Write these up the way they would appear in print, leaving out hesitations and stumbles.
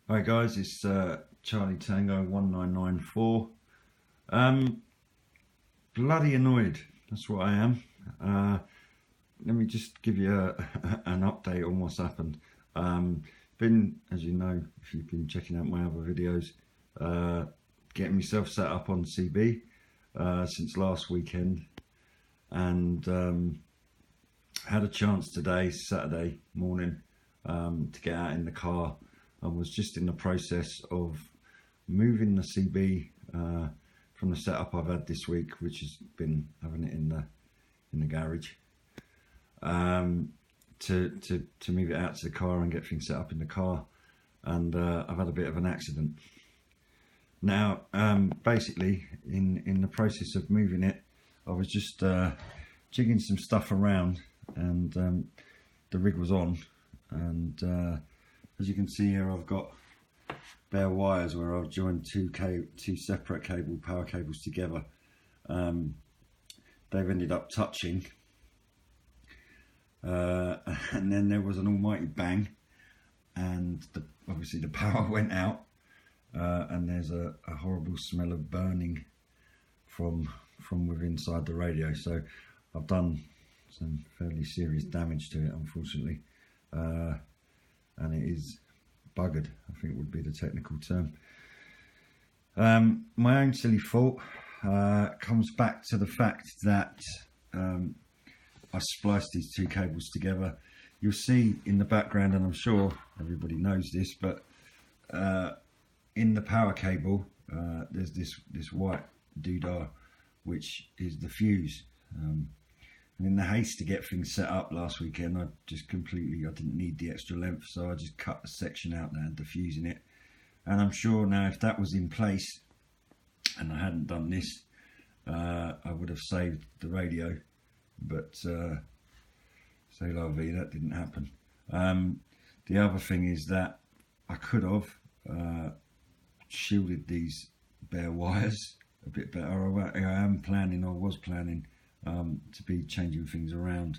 Hi guys, it's Charlie Tango 1994. Bloody annoyed, that's what I am. Uh, Let me just give you an update on what's happened. Been, as you know, if you've been checking out my other videos, uh, getting myself set up on CB since last weekend, and had a chance today, Saturday morning, to get out in the car. I was just in the process of moving the CB from the setup I've had this week, which has been having it in the garage, to move it out to the car and get things set up in the car. And I've had a bit of an accident. Now, basically, in the process of moving it, I was just jigging some stuff around, and the rig was on, and as you can see here, I've got bare wires where I've joined two separate power cables together. They've ended up touching, and then there was an almighty bang, and obviously the power went out, and there's a horrible smell of burning from within inside the radio. So I've done some fairly serious damage to it, unfortunately, and it is buggered, I think would be the technical term. My own silly fault comes back to the fact that I spliced these two cables together. You'll see in the background, and I'm sure everybody knows this, but in the power cable there's this white doodah, which is the fuse. And in the haste to get things set up last weekend, I didn't need the extra length, so I just cut a section out that had the fuse in it. And I'm sure now, if that was in place and I hadn't done this, I would have saved the radio. But c'est la vie, that didn't happen. The other thing is that I could have shielded these bare wires a bit better. Was planning to be changing things around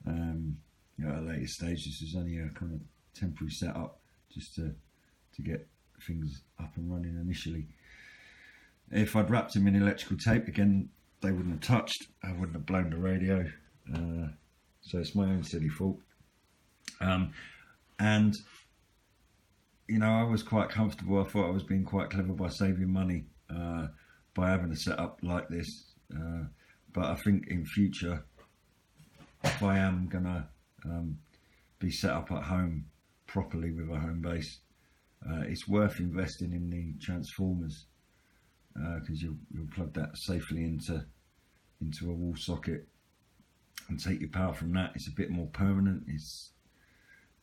at a later stage. This is only a kind of temporary setup just to get things up and running initially. If I'd wrapped them in electrical tape, again, they wouldn't have touched. I wouldn't have blown the radio. So it's my own silly fault. And you know, I was quite comfortable. I thought I was being quite clever by saving money by having a setup like this. But I think in future, if I am gonna be set up at home properly with a home base, it's worth investing in the transformers, because you'll plug that safely into a wall socket and take your power from that. It's a bit more permanent. It's,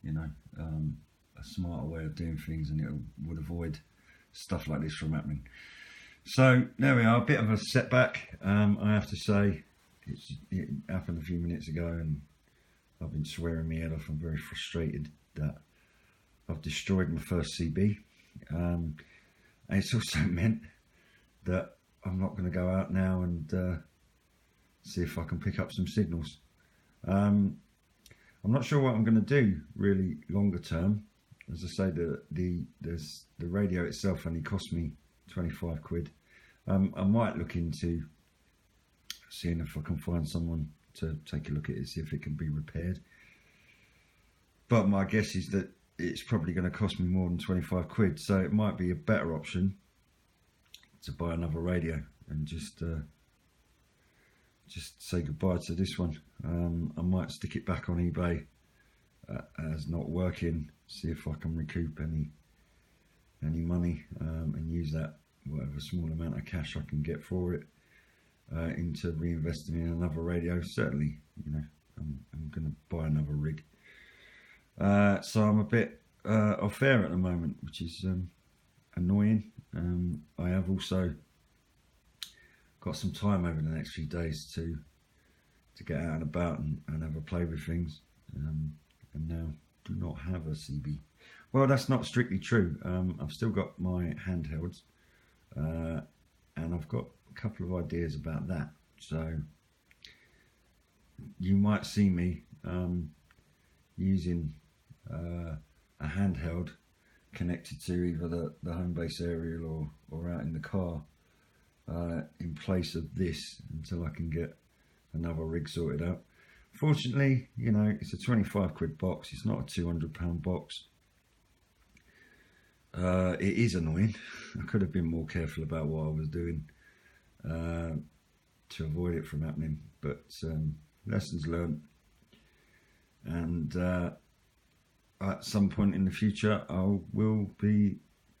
you know, a smarter way of doing things, and it would avoid stuff like this from happening. So there we are, a bit of a setback. I have to say, it happened a few minutes ago, and I've been swearing my head off. I'm very frustrated that I've destroyed my first CB. And it's also meant that I'm not going to go out now and see if I can pick up some signals. I'm not sure what I'm going to do really longer term. As I say, the radio itself only cost me 25 quid. I might look into seeing if I can find someone to take a look at it, see if it can be repaired. But my guess is that it's probably going to cost me more than 25 quid. So it might be a better option to buy another radio and just say goodbye to this one. I might stick it back on eBay as not working, see if I can recoup any money, and use that, whatever small amount of cash I can get for it, into reinvesting in another radio. Certainly, you know, I'm going to buy another rig. So I'm a bit off air at the moment, which is annoying. I have also got some time over the next few days to get out and about and have a play with things, and now do not have a CB. Well, that's not strictly true. I've still got my handhelds, and I've got a couple of ideas about that. So you might see me using a handheld connected to either the home base aerial or out in the car in place of this until I can get another rig sorted out. Fortunately, you know, it's a 25 quid box, it's not a £200 box. It is annoying. I could have been more careful about what I was doing to avoid it from happening, but lessons learned. And at some point in the future I will be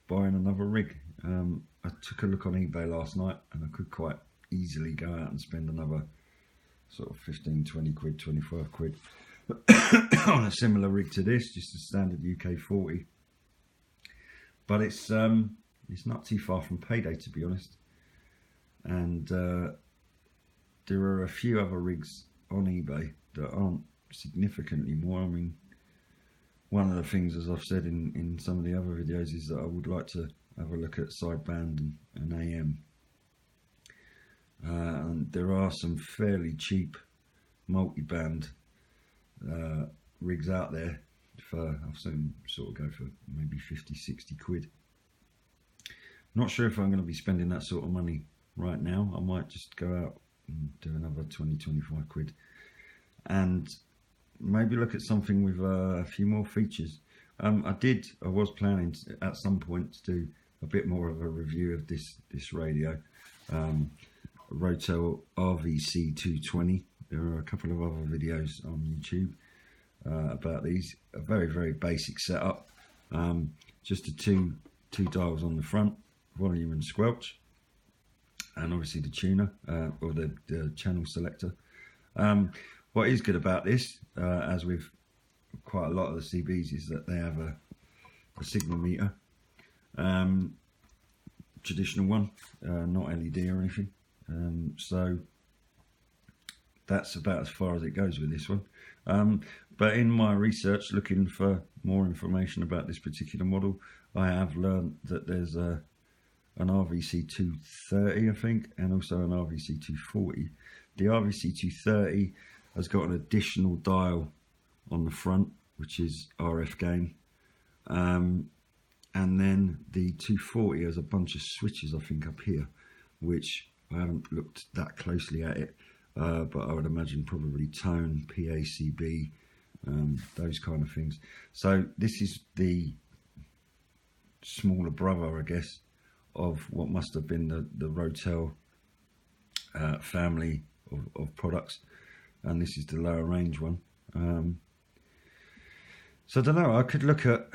buying another rig. I took a look on eBay last night and I could quite easily go out and spend another sort of 15, 20 quid, 25 quid on a similar rig to this, just a standard UK 40. But it's not too far from payday, to be honest. And there are a few other rigs on eBay that aren't significantly more. I mean, one of the things, as I've said in some of the other videos, is that I would like to have a look at sideband and AM. And there are some fairly cheap multi-band rigs out there I've seen them sort of go for maybe 50, 60 quid. Not sure if I'm going to be spending that sort of money right now. I might just go out and do another 20, 25 quid and maybe look at something with a few more features. I was planning to, at some point, to do a bit more of a review of this radio, Rotel RVC 220. There are a couple of other videos on YouTube about these. A very, very basic setup. Just the two dials on the front, volume and squelch, and obviously the tuner or the channel selector. What is good about this, as with quite a lot of the CBs, is that they have a signal meter, traditional one, not LED or anything. So that's about as far as it goes with this one. But in my research, looking for more information about this particular model, I have learned that there's an RVC 230, I think, and also an RVC 240. The RVC 230 has got an additional dial on the front, which is RF gain. And then the 240 has a bunch of switches, I think, up here, which I haven't looked that closely at it, but I would imagine probably tone, PACB, those kind of things. So this is the smaller brother, I guess, of what must have been the Rotel family of products, and this is the lower range one. So I don't know, I could look at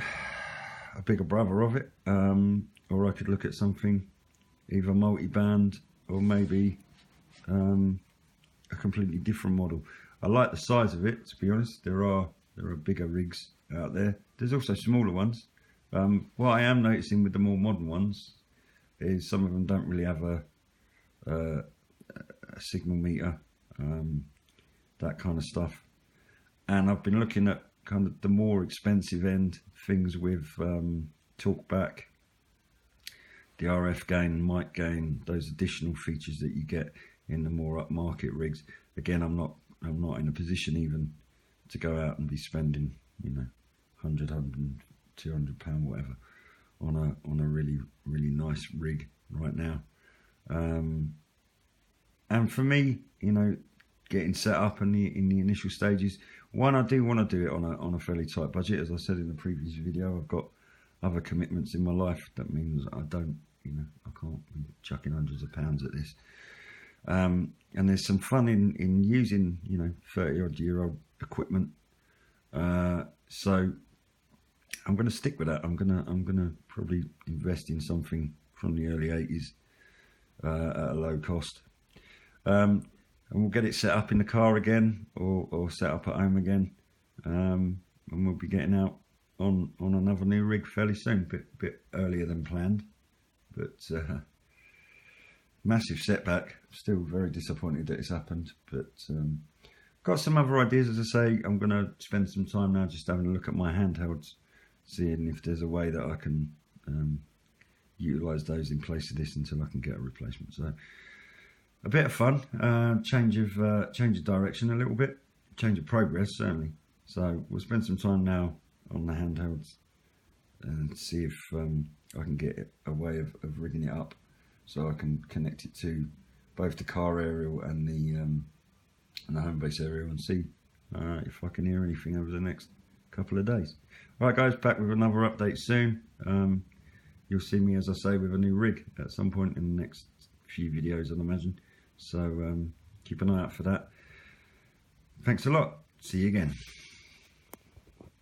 a bigger brother of it, or I could look at something either multi-band or maybe a completely different model. I like the size of it, to be honest. There are bigger rigs out there. There's also smaller ones. What I am noticing with the more modern ones is some of them don't really have a signal meter, that kind of stuff. And I've been looking at kind of the more expensive end things with talkback, the RF gain, mic gain, those additional features that you get in the more upmarket rigs. Again, I'm not in a position even to go out and be spending, you know, 100, 200 pound, whatever, on a really, really nice rig right now. And for me, you know, getting set up in the initial stages, one, I do want to do it on a fairly tight budget. As I said in the previous video, I've got other commitments in my life. That means I don't, you know, I can't be chucking hundreds of pounds at this. And there's some fun in using, you know, 30-odd-year-old equipment. So I'm going to stick with that. I'm gonna probably invest in something from the early 80s at a low cost. And we'll get it set up in the car again, or set up at home again, and we'll be getting out on another new rig fairly soon, bit earlier than planned, but massive setback. Still very disappointed that it's happened, but got some other ideas. As I say, I'm going to spend some time now just having a look at my handhelds, seeing if there's a way that I can utilise those in place of this until I can get a replacement. So a bit of fun, change of direction a little bit, change of progress certainly. So we'll spend some time now on the handhelds, and see if I can get a way of rigging it up so I can connect it to both the car aerial and the home base aerial, and see if I can hear anything over the next couple of days. Alright guys, back with another update soon. You'll see me, as I say, with a new rig at some point in the next few videos, I'd imagine. So keep an eye out for that. Thanks a lot. See you again.